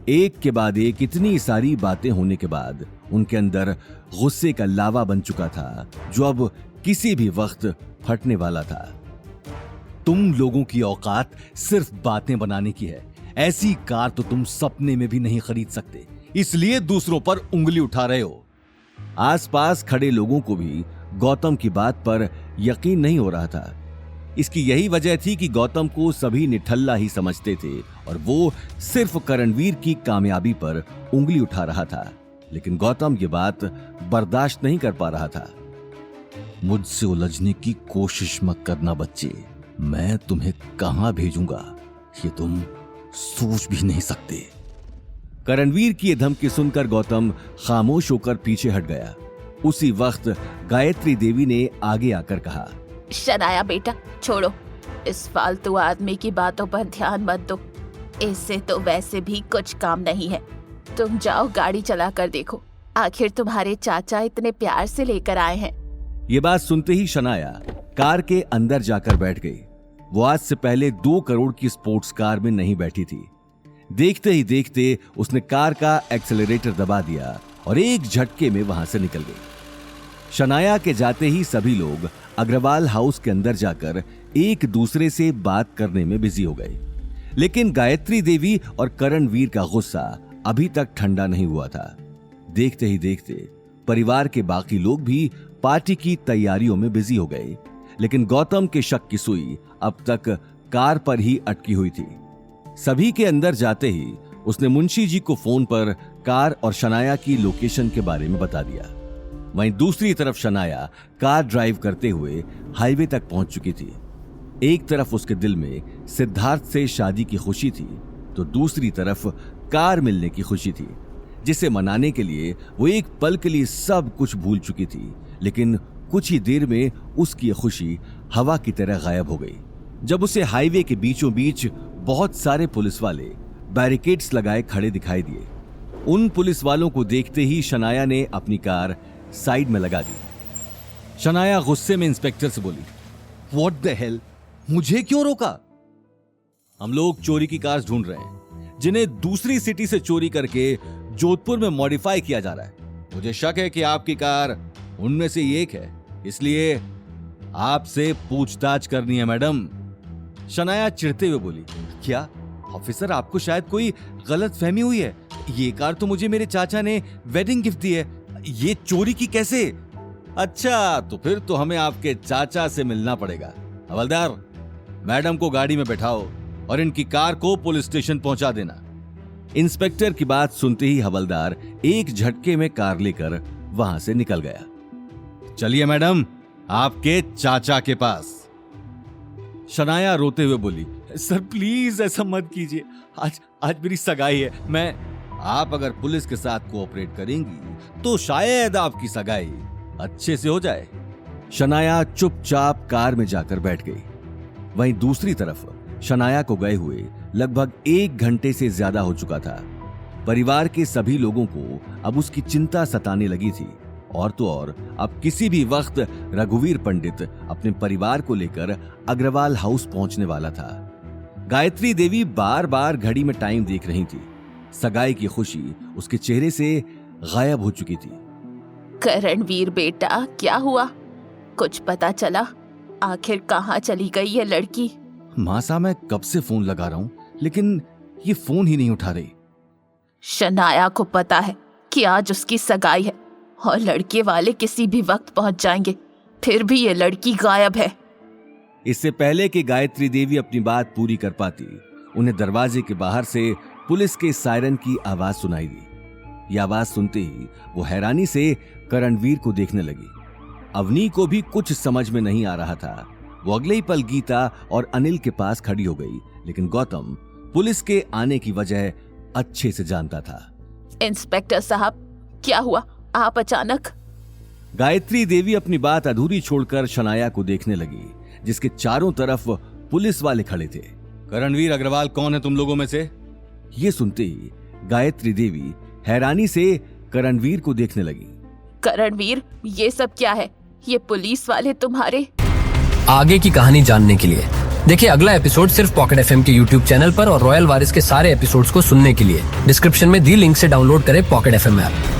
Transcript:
एक के बाद एक इतनी सारी बातें होने के बाद उनके अंदर गुस्से का लावा बन चुका था, जो अब किसी भी वक्त फटने वाला था। तुम लोगों की औकात सिर्फ बातें बनाने की है। ऐसी कार तो तुम सपने में भी नहीं खरीद सकते, इसलिए दूसरों पर उंगली उठा रहे हो। आसपास खड़े लोगों को भी गौतम की बात पर यकीन नहीं हो रहा था। इसकी यही वजह थी कि गौतम को सभी निठल्ला ही समझते थे और वो सिर्फ करणवीर की कामयाबी पर उंगली उठा रहा था। लेकिन गौतम ये बात बर्दाश्त नहीं कर पा रहा था। मुझसे उलझने की कोशिश मत करना बच्चे, मैं तुम्हें कहां भेजूंगा ये तुम सोच भी नहीं सकते। करणवीर की ये धमकी सुनकर गौतम खामोश होकर पीछे हट गया। उसी वक्त गायत्री देवी ने आगे आकर कहा, शनाया बेटा छोड़ो, इस फालतू आदमी की बातों पर ध्यान मत दो, इससे तो वैसे भी कुछ काम नहीं है। तुम जाओ गाड़ी चला कर देखो, आखिर तुम्हारे चाचा इतने प्यार से लेकर आए हैं। ये बात सुनते ही शनाया कार के अंदर जाकर बैठ गई। वो आज से पहले 2 करोड़ की स्पोर्ट्स कार में नहीं बैठी थी। देखते ही देखते उसने कार का एक्सेलरेटर दबा दिया और एक झटके में वहां से निकल गई। शनाया के जाते ही सभी लोग अग्रवाल हाउस के अंदर जाकर एक दूसरे से बात करने में बिजी हो गए। लेकिन गायत्री देवी और करणवीर का गुस्सा अभी तक ठंडा नहीं हुआ था। देखते ही देखते परिवार के बाकी लोग भी पार्टी की तैयारियों में बिजी हो गए। लेकिन गौतम के शक की सुई अब तक कार पर ही अटकी हुई थी। सभी के अंदर जाते ही उसने मुंशी जी को फोन पर कार और शनाया की लोकेशन के बारे में बता दिया। वहीं दूसरी तरफ शनाया कार ड्राइव करते हुए हाईवे तक पहुंच चुकी थी। एक तरफ उसके दिल में सिद्धार्थ से शादी की खुशी थी, तो दूसरी तरफ कार मिलने की खुशी थी, जिसे मनाने के लिए वो एक पल के लिए सब कुछ भूल चुकी थी। लेकिन कुछ ही देर में उसकी खुशी हवा की तरह गायब हो गई, जब उसे हाईवे के बीचों बीच बहुत सारे पुलिस वाले बैरिकेड्स लगाए खड़े दिखाई दिए। उन पुलिस वालों को देखते ही शनाया ने अपनी कार साइड में लगा दी। शनाया गुस्से में इंस्पेक्टर से बोली, व्हाट द हेल, मुझे क्यों रोका? हम लोग चोरी की कार्स ढूंढ रहे हैं, जिन्हें दूसरी सिटी से चोरी करके जोधपुर में मॉडिफाई किया जा रहा है। मुझे शक है कि आपकी कार उनमें से एक है, इसलिए आपसे पूछताछ करनी है मैडम। शनाया चिढ़ते हुए बोली, क्या ऑफिसर, आपको शायद कोई गलत फहमी हुई है। ये कार तो मुझे मेरे चाचा ने वेडिंग गिफ्ट दी है, ये चोरी की कैसे? अच्छा, तो फिर तो हमें आपके चाचा से मिलना पड़ेगा। हवलदार, मैडम को गाड़ी में बैठाओ और इनकी कार को पुलिस स्टेशन पहुंचा देना। इंस्पेक्टर की बात सुनते ही हवलदार एक झटके में कार लेकर वहां से निकल गया। चलिए मैडम, आपके चाचा के पास। शनाया रोते हुए बोली, सर प्लीज ऐसा मत कीजिए, आज मेरी सगाई है। आप अगर पुलिस के साथ कोऑपरेट करेंगी तो शायद आपकी सगाई अच्छे से हो जाए। शनाया चुपचाप कार में जाकर बैठ गई। वहीं दूसरी तरफ शनाया को गए हुए लगभग 1 घंटे से ज्यादा हो चुका था। परिवार के सभी लोगों को अब उसकी चिंता सताने लगी थी, और तो और अब किसी भी वक्त रघुवीर पंडित अपने परिवार को लेकर अग्रवाल हाउस पहुंचने वाला था। गायत्री देवी बार बार घड़ी में टाइम देख रही थी। सगाई की खुशी उसके चेहरे से गायब हो चुकी थी। करणवीर बेटा, क्या हुआ? कुछ पता चला? आखिर कहाँ चली गई ये लड़की? मां साहब, मैं कब से फोन लगा रहा हूं, लेकिन ये फोन ही नहीं उठा रही। शनाया को पता है कि आज उसकी सगाई है और लड़के वाले किसी भी वक्त पहुंच जाएंगे, फिर भी ये लड़की गायब है। इससे पहले कि गायत्री देवी अपनी बात पूरी कर पाती, उन्हें दरवाजे के बाहर से पुलिस के सायरन की आवाज सुनाई दी। यह आवाज सुनते ही वो हैरानी से करणवीर को देखने लगी। अवनी को भी कुछ समझ में नहीं आ रहा था। वो अगले ही पल गीता और अनिल के पास खड़ी हो गई, लेकिन गौतम पुलिस के आने की वजह अच्छे से जानता था। इंस्पेक्टर साहब, क्या हुआ? आप अचानक? गायत्री देवी अपनी बात अधूरी छोड़कर शनाया को देखने लगी, जिसके चारों तरफ पुलिस वाले खड़े थे। करणवीर अग्रवाल कौन है तुम लोगों में से? ये सुनते ही गायत्री देवी हैरानी से करणवीर को देखने लगी। करणवीर, ये सब क्या है? ये पुलिस वाले तुम्हारे? आगे की कहानी जानने के लिए देखिए अगला एपिसोड सिर्फ पॉकेट एफएम के यूट्यूब चैनल पर और रॉयल वारिस के सारे एपिसोड्स को सुनने के लिए डिस्क्रिप्शन में दी लिंक से डाउनलोड करें पॉकेट एफएम ऐप।